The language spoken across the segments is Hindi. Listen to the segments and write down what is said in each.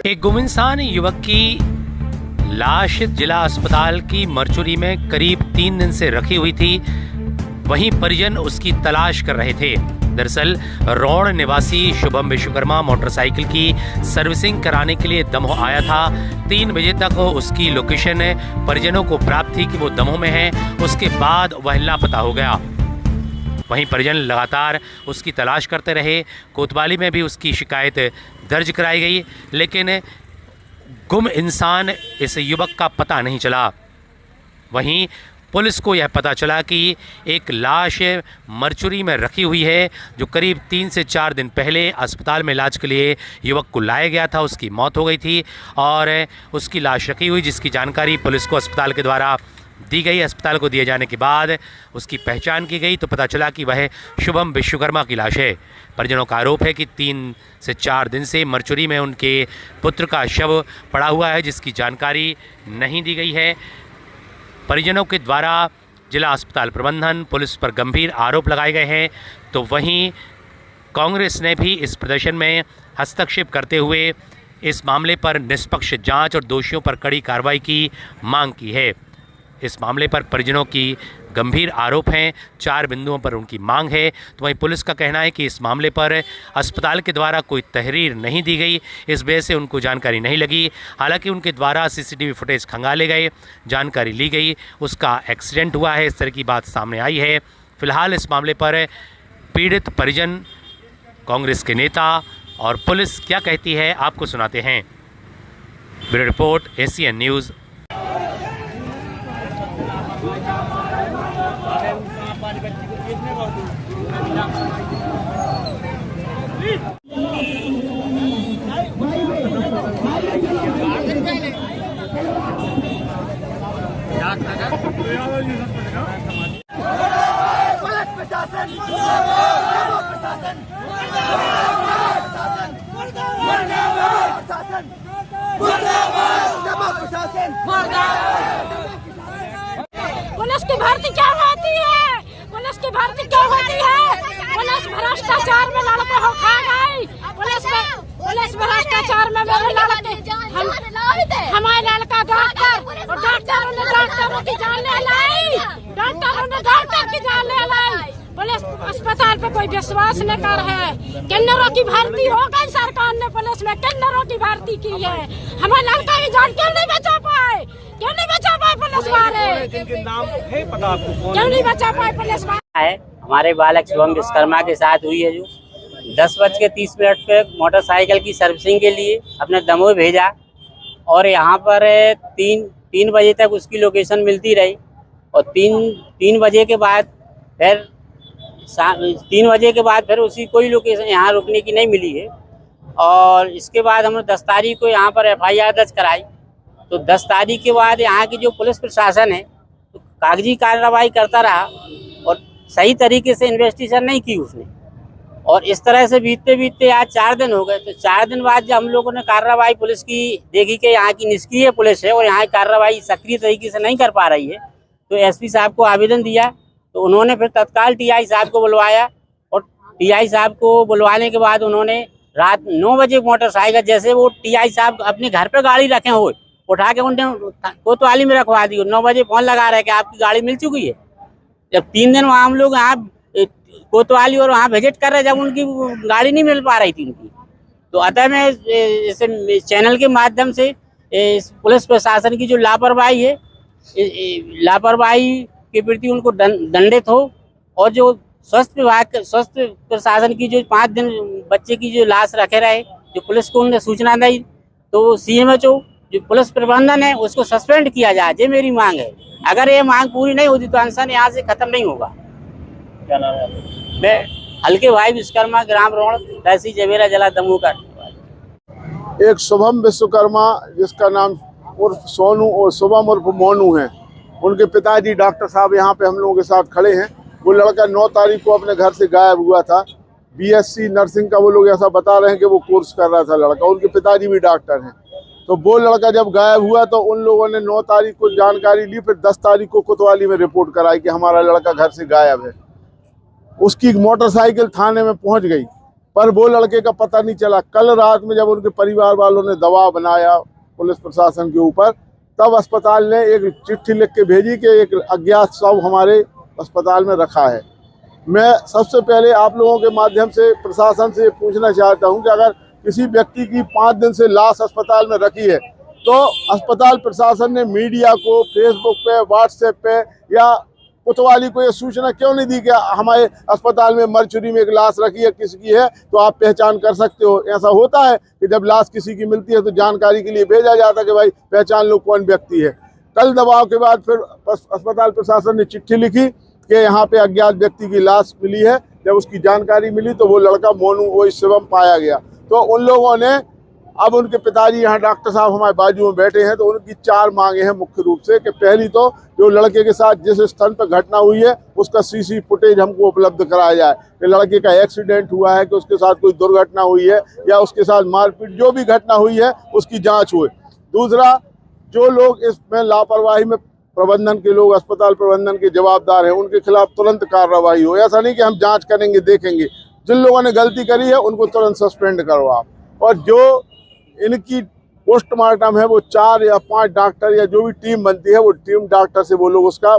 एक गुमइंसान युवक की लाश जिला अस्पताल की मरचुरी में करीब 3 दिन से रखी हुई थी। वहीं परिजन उसकी तलाश कर रहे थे। दरअसल रौड़ निवासी शुभम विश्वकर्मा मोटरसाइकिल की सर्विसिंग कराने के लिए दमोह आया था। 3 बजे तक उसकी लोकेशन परिजनों को प्राप्त थी कि वो दमोह में है। उसके बाद वह लापता हो गया। वहीं परिजन लगातार उसकी तलाश करते रहे। कोतवाली में भी उसकी शिकायत दर्ज कराई गई, लेकिन गुम इंसान इस युवक का पता नहीं चला। वहीं पुलिस को यह पता चला कि एक लाश मरचुरी में रखी हुई है, जो करीब 3 से 4 दिन पहले अस्पताल में इलाज के लिए युवक को लाया गया था। उसकी मौत हो गई थी और उसकी लाश रखी हुई, जिसकी जानकारी पुलिस को अस्पताल के द्वारा दी गई। अस्पताल को दिए जाने के बाद उसकी पहचान की गई तो पता चला कि वह शुभम विश्वकर्मा की लाश है। परिजनों का आरोप है कि 3 से 4 दिन से मरचुरी में उनके पुत्र का शव पड़ा हुआ है, जिसकी जानकारी नहीं दी गई है। परिजनों के द्वारा जिला अस्पताल प्रबंधन, पुलिस पर गंभीर आरोप लगाए गए हैं। तो वहीं कांग्रेस ने भी इस प्रदर्शन में हस्तक्षेप करते हुए इस मामले पर निष्पक्ष जांच और दोषियों पर कड़ी कार्रवाई की मांग की है। इस मामले पर परिजनों की गंभीर आरोप हैं। 4 बिंदुओं पर उनकी मांग है। तो वहीं पुलिस का कहना है कि इस मामले पर अस्पताल के द्वारा कोई तहरीर नहीं दी गई, इस वजह से उनको जानकारी नहीं लगी। हालांकि उनके द्वारा सीसीटीवी फुटेज खंगाले गए, जानकारी ली गई, उसका एक्सीडेंट हुआ है, इस तरह की बात सामने आई है। फिलहाल इस मामले पर पीड़ित परिजन, कांग्रेस के नेता और पुलिस क्या कहती है, आपको सुनाते हैं। Bureau report, ACN news. Police की भर्ती क्या होती है? पुलिस की भर्ती क्या होती है? पुलिस भ्रष्टाचार में लड़के हो खा गई। पुलिस भ्रष्टाचार में मेरे लड़के, हमारे लड़का डॉक्टर और डॉक्टरों ने डॉक्टरों की जान ले लाई, डॉक्टरों ने डॉक्टर की जान ले लाई। पुलिस अस्पताल पे कोई विश्वास नहीं कर है। किन्नरों की भर्ती हो गई, सरकार ने पुलिस में किन्नरों की भर्ती की है। हमारे लड़का की जान क्यों नहीं बचा पाए? क्यों नहीं बचा पाए पुलिस वाले? क्यों नहीं बचा पाए पुलिस वाले? हमारे बालक शुभम विश्वकर्मा के साथ हुई है, जो 10:30 पे मोटरसाइकिल की सर्विसिंग के लिए अपने दमोह भेजा और यहाँ पर 3 बजे तक उसकी लोकेशन मिलती रही। और 3 बजे के बाद फिर 3 बजे के बाद फिर उसकी कोई लोकेशन यहाँ रुकने की नहीं मिली है। और इसके बाद हमने 10 तारीख को यहाँ पर FIR दर्ज कराई। तो 10 तारीख के बाद यहाँ की जो पुलिस प्रशासन है तो कागजी कार्रवाई करता रहा और सही तरीके से इन्वेस्टिगेशन नहीं की उसने। और इस तरह से बीतते बीतते आज 4 दिन हो गए। तो 4 दिन बाद जब हम लोगों ने कार्रवाई पुलिस की देखी कि यहाँ की निष्क्रिय पुलिस है और यहाँ की कार्रवाई सक्रिय तरीके से नहीं कर पा रही है, तो SP साहब को आवेदन दिया। तो उन्होंने फिर तत्काल TI साहब को बुलवाया और TI साहब को बुलवाने के बाद उन्होंने रात 9 बजे मोटरसाइकिल, जैसे वो TI साहब अपने घर पे गाड़ी रखे हुए, उठा के उन्होंने कोतवाली में रखवा दी। 9 बजे फोन लगा रहे कि आपकी गाड़ी मिल चुकी है। जब 3 दिन वहाँ हम लोग यहाँ कोतवाली और वहाँ विजिट कर रहे, जब उनकी गाड़ी नहीं मिल पा रही थी उनकी। तो अतः मैं इस चैनल के माध्यम से इस पुलिस प्रशासन की जो लापरवाही है, लापरवाही के प्रति उनको दंडित हो। और जो स्वास्थ्य प्रशासन की जो 5 दिन बच्चे की जो लाश रखे रहे, जो पुलिस को उन्होंने सूचना दी, तो CMHO जो पुलिस प्रबंधन है उसको सस्पेंड किया जाए, ये मेरी मांग है। अगर ये मांग पूरी नहीं होती तो अनशन यहाँ से खत्म नहीं होगा। क्या नाम है? मैं हल्के भाई विश्वकर्मा, ग्राम रौड़, तहसील जवेरा, जिला दमोह का। एक शुभम विश्वकर्मा, जिसका नाम उर्फ सोनू और शुभम उर्फ मोनू है, उनके पिताजी डॉक्टर साहब यहाँ पे हम लोगों के साथ खड़े हैं। वो लड़का 9 तारीख को अपने घर से गायब हुआ था। BSc नर्सिंग का वो लोग ऐसा बता रहे हैं कि वो कोर्स कर रहा था लड़का। उनके पिताजी भी डॉक्टर हैं। तो वो लड़का जब गायब हुआ तो उन लोगों ने 9 तारीख को जानकारी ली, फिर 10 तारीख को कोतवाली में रिपोर्ट कराई कि हमारा लड़का घर से गायब है। उसकी मोटरसाइकिल थाने में पहुंच गई। पर वो लड़के का पता नहीं चला। कल रात में जब उनके परिवार वालों ने दबाव बनाया पुलिस प्रशासन के ऊपर, तब अस्पताल ने एक चिट्ठी लिख के भेजी कि एक अज्ञात शव हमारे अस्पताल में रखा है। मैं सबसे पहले आप लोगों के माध्यम से प्रशासन से पूछना चाहता हूं कि अगर किसी व्यक्ति की 5 दिन से लाश अस्पताल में रखी है तो अस्पताल प्रशासन ने मीडिया को फेसबुक पे, व्हाट्सएप पे या कोतवाली को ये सूचना क्यों नहीं दी कि हमारे अस्पताल में मरचुरी में एक लाश रखी है, किसकी है तो आप पहचान कर सकते हो। ऐसा होता है कि जब लाश किसी की मिलती है तो जानकारी के लिए भेजा जाता है कि भाई पहचान लो कौन व्यक्ति है। कल दबाव के बाद फिर अस्पताल प्रशासन ने चिट्ठी लिखी कि यहाँ पे अज्ञात व्यक्ति की लाश मिली है। जब उसकी जानकारी मिली तो वो लड़का मोनू वही शिवम पाया गया। तो उन लोगों ने, अब उनके पिताजी यहाँ डॉक्टर साहब हमारे बाजू में बैठे हैं, तो उनकी 4 मांगे हैं मुख्य रूप से कि पहली तो जो लड़के के साथ जिस स्थान पर घटना हुई है उसका सीसी फुटेज हमको उपलब्ध कराया जाए कि लड़के का एक्सीडेंट हुआ है कि उसके साथ कोई दुर्घटना हुई है या उसके साथ मारपीट जो भी घटना हुई है उसकी जांच हुई। दूसरा, जो लोग इसमें लापरवाही में प्रबंधन के लोग, अस्पताल प्रबंधन के जवाबदार हैं, उनके खिलाफ तुरंत कार्रवाई हो। ऐसा नहीं कि हम जाँच करेंगे देखेंगे, जिन लोगों ने गलती करी है उनको तुरंत सस्पेंड करो आप। और जो इनकी पोस्टमार्टम है वो 4 या 5 डॉक्टर या जो भी टीम बनती है वो टीम डॉक्टर से वो लोग उसका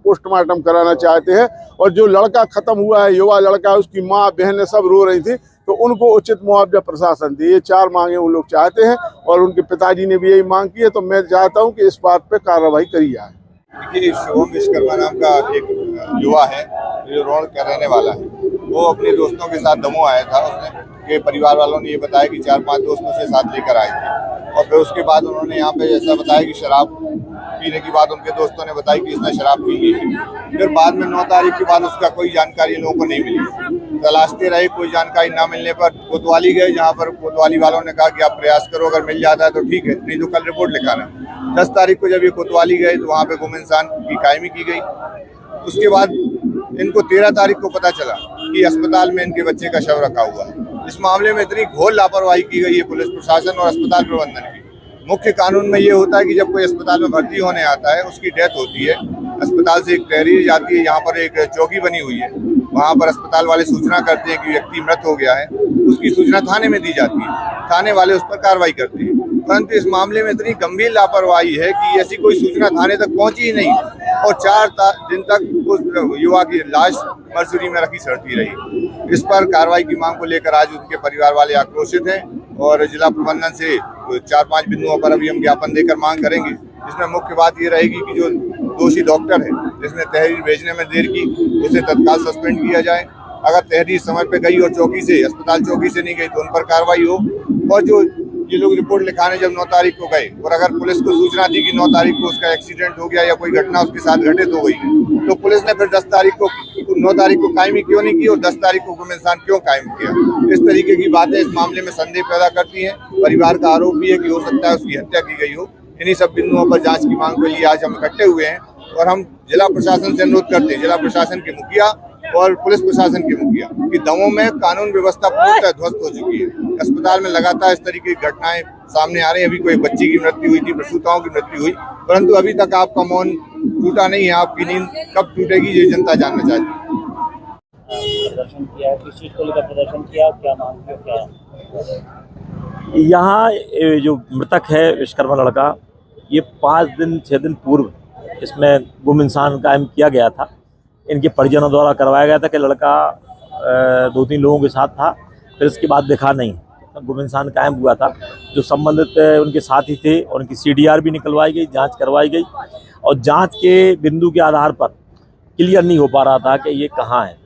पोस्टमार्टम कराना चाहते हैं। और जो लड़का खत्म हुआ है, युवा लड़का है, उसकी माँ बहनें सब रो रही थी, तो उनको उचित मुआवजा प्रशासन दे। ये 4 मांगे वो लोग चाहते हैं और उनके पिताजी ने भी यही मांग की है। तो मैं चाहता हूँ कि इस बात पे कार्रवाई करी जाए। देखिए, शिवम विश्वकर्मा नाम का एक युवा है जो रोड का रहने वाला है। वो अपने दोस्तों के साथ दमोह आया था। उसने के परिवार वालों ने ये बताया कि 4-5 दोस्त उसे साथ लेकर आए थे और फिर उसके बाद उन्होंने यहाँ पे ऐसा बताया कि शराब पीने की बात उनके दोस्तों ने बताई कि इसने शराब पी ली है। फिर बाद में 9 तारीख के बाद उसका कोई जानकारी लोगों को नहीं मिली। तलाशते रहे, कोई जानकारी ना मिलने पर कोतवाली गए, जहाँ पर कोतवाली वालों ने कहा कि आप प्रयास करो, अगर मिल जाता है तो ठीक है, नहीं तो कल रिपोर्ट लिखाना। 10 तारीख को जब ये कोतवाली गए तो वहाँ पे गुम इंसान की कायमी की गई। उसके बाद इनको 13 तारीख को पता चला कि अस्पताल में इनके बच्चे का शव रखा हुआ है। इस मामले में इतनी घोर लापरवाही की गई है पुलिस प्रशासन और अस्पताल प्रबंधन की। मुख्य कानून में ये होता है कि जब कोई अस्पताल में भर्ती होने आता है, उसकी डेथ होती है, अस्पताल से एक तहरीर जाती है, यहाँ पर एक चौकी बनी हुई है, वहाँ पर अस्पताल वाले सूचना करते हैं कि व्यक्ति मृत हो गया है। उसकी सूचना थाने में दी जाती है, थाने वाले उस पर कार्रवाई करते हैं। परंतु इस मामले में इतनी गंभीर लापरवाही है कि ऐसी कोई सूचना थाने तक पहुंची ही नहीं और 4 दिन तक उस युवा की लाश मरचुरी में रखी सड़ती रही। इस पर कार्रवाई की मांग को लेकर आज उनके परिवार वाले आक्रोशित हैं और जिला प्रबंधन से 4-5 बिंदुओं पर अभी हम ज्ञापन देकर मांग करेंगे। इसमें मुख्य बात ये रहेगी कि जो दोषी डॉक्टर है जिसने तहरीर भेजने में देर की, उसे तत्काल सस्पेंड किया जाए। अगर तहरीर समय पे गई और चौकी से, अस्पताल चौकी से नहीं गई तो उन पर कार्रवाई हो। और जो ये लोग रिपोर्ट लिखाने जब 9 तारीख को गए और अगर पुलिस को सूचना दी कि 9 तारीख को उसका एक्सीडेंट हो गया या कोई घटना उसके साथ घटित हो गई है, तो पुलिस ने फिर 9 तारीख को कायमी क्यों नहीं की और 10 तारीख को गुम इंसान क्यों कायम किया? इस तरीके की बातें इस मामले में संदेह पैदा करती हैं। परिवार का आरोप भी है कि हो सकता है उसकी हत्या की गई हो। इन्हीं सब बिंदुओं पर जाँच की मांग के लिए आज हम इकट्ठे हुए हैं और हम जिला प्रशासन से अनुरोध करते हैं, जिला प्रशासन के मुखिया और पुलिस प्रशासन के मुखिया, कि दमोह में कानून व्यवस्था पूरी ध्वस्त हो चुकी है। अस्पताल में लगातार इस तरीके की घटनाएं सामने आ रही हैं। अभी कोई बच्ची की मृत्यु हुई थी, प्रसूताओं की मृत्यु हुई, परंतु अभी तक आपका मौन टूटा नहीं है। आपकी नींद कब टूटेगी ये जनता जानना चाहती है। प्रदर्शन किया, किस चीज को लेकर प्रदर्शन किया, क्या मांग क्या? यहाँ जो मृतक है विश्वकर्मा लड़का, ये 5-6 दिन पूर्व इसमें गुम इंसान कायम किया गया था। इनके परिजनों द्वारा करवाया गया था कि लड़का 2-3 लोगों के साथ था, फिर इसके बाद देखा नहीं, गुम इंसान कायम हुआ था। जो संबंधित उनके साथी थे उनकी CDR भी निकलवाई गई, जांच करवाई गई और जांच के बिंदु के आधार पर क्लियर नहीं हो पा रहा था कि ये कहाँ है।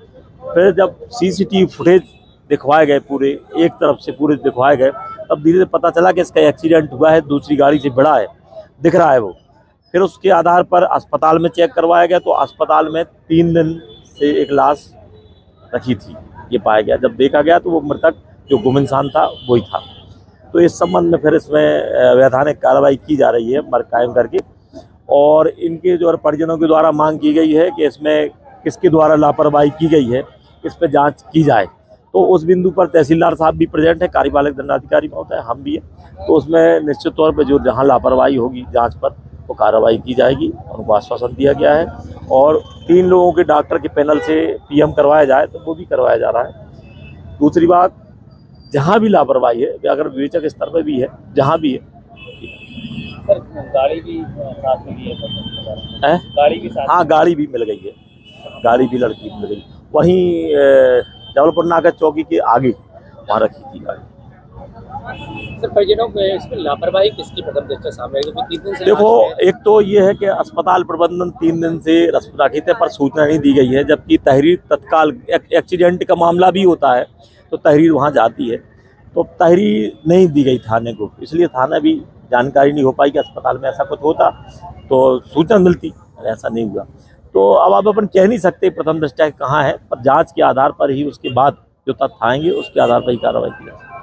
फिर जब CCTV फुटेज दिखवाए गए, पूरे एक तरफ से पूरे दिखवाए गए, तब धीरे धीरे पता चला कि इसका एक्सीडेंट हुआ है, दूसरी गाड़ी से भिड़ा है, दिख रहा है वो। फिर उसके आधार पर अस्पताल में चेक करवाया गया तो अस्पताल में 3 दिन से एक लाश रखी थी, ये पाया गया। जब देखा गया तो वो मृतक जो गुम इंसान था वही था। तो इस संबंध में फिर इसमें वैधानिक कार्रवाई की जा रही है मर्ग कायम करके, और इनके जो परिजनों के द्वारा मांग की गई है कि इसमें किसके द्वारा लापरवाही की गई है, इस पर जाँच की जाए। तो उस बिंदु पर तहसीलदार साहब भी प्रेजेंट है, कार्यपालक दंडाधिकारी होता है, हम भी हैं। तो उसमें निश्चित तौर पर जो जहाँ लापरवाही होगी जांच पर वो कार्रवाई की जाएगी, उनको आश्वासन दिया गया है। और 3 लोगों के डॉक्टर के पैनल से PM करवाया जाए तो वो भी करवाया जा रहा है। दूसरी बात, जहाँ भी लापरवाही है, अगर विवेचक स्तर पर भी है, जहाँ भी है। सर गाड़ी भी साथ में ली है, गाड़ी भी साथ? हाँ, गाड़ी भी मिल गई है, गाड़ी भी लड़की मिल गई। वहीं जबलपुर नाका चौकी के आगे वहाँ रखी थी गाड़ी। सर परिजनों में इसमें लापरवाही किसकी प्रथम दृष्टया सामने आई? 3 दिन से देखो, एक तो ये है कि अस्पताल प्रबंधन 3 दिन से रखी पर सूचना नहीं दी गई है, जबकि तहरीर तत्काल एक्सीडेंट का मामला भी होता है तो तहरीर वहाँ जाती है, तो तहरीर नहीं दी गई थाने को, इसलिए थाना भी जानकारी नहीं हो पाई कि अस्पताल में ऐसा कुछ होता तो सूचना मिलती, ऐसा नहीं हुआ। तो अब आप अपन कह नहीं सकते प्रथम दृष्टया कहाँ है, पर जांच के आधार पर ही उसके बाद जो तथ्य आएंगे उसके आधार पर ही कार्रवाई की जाएगी।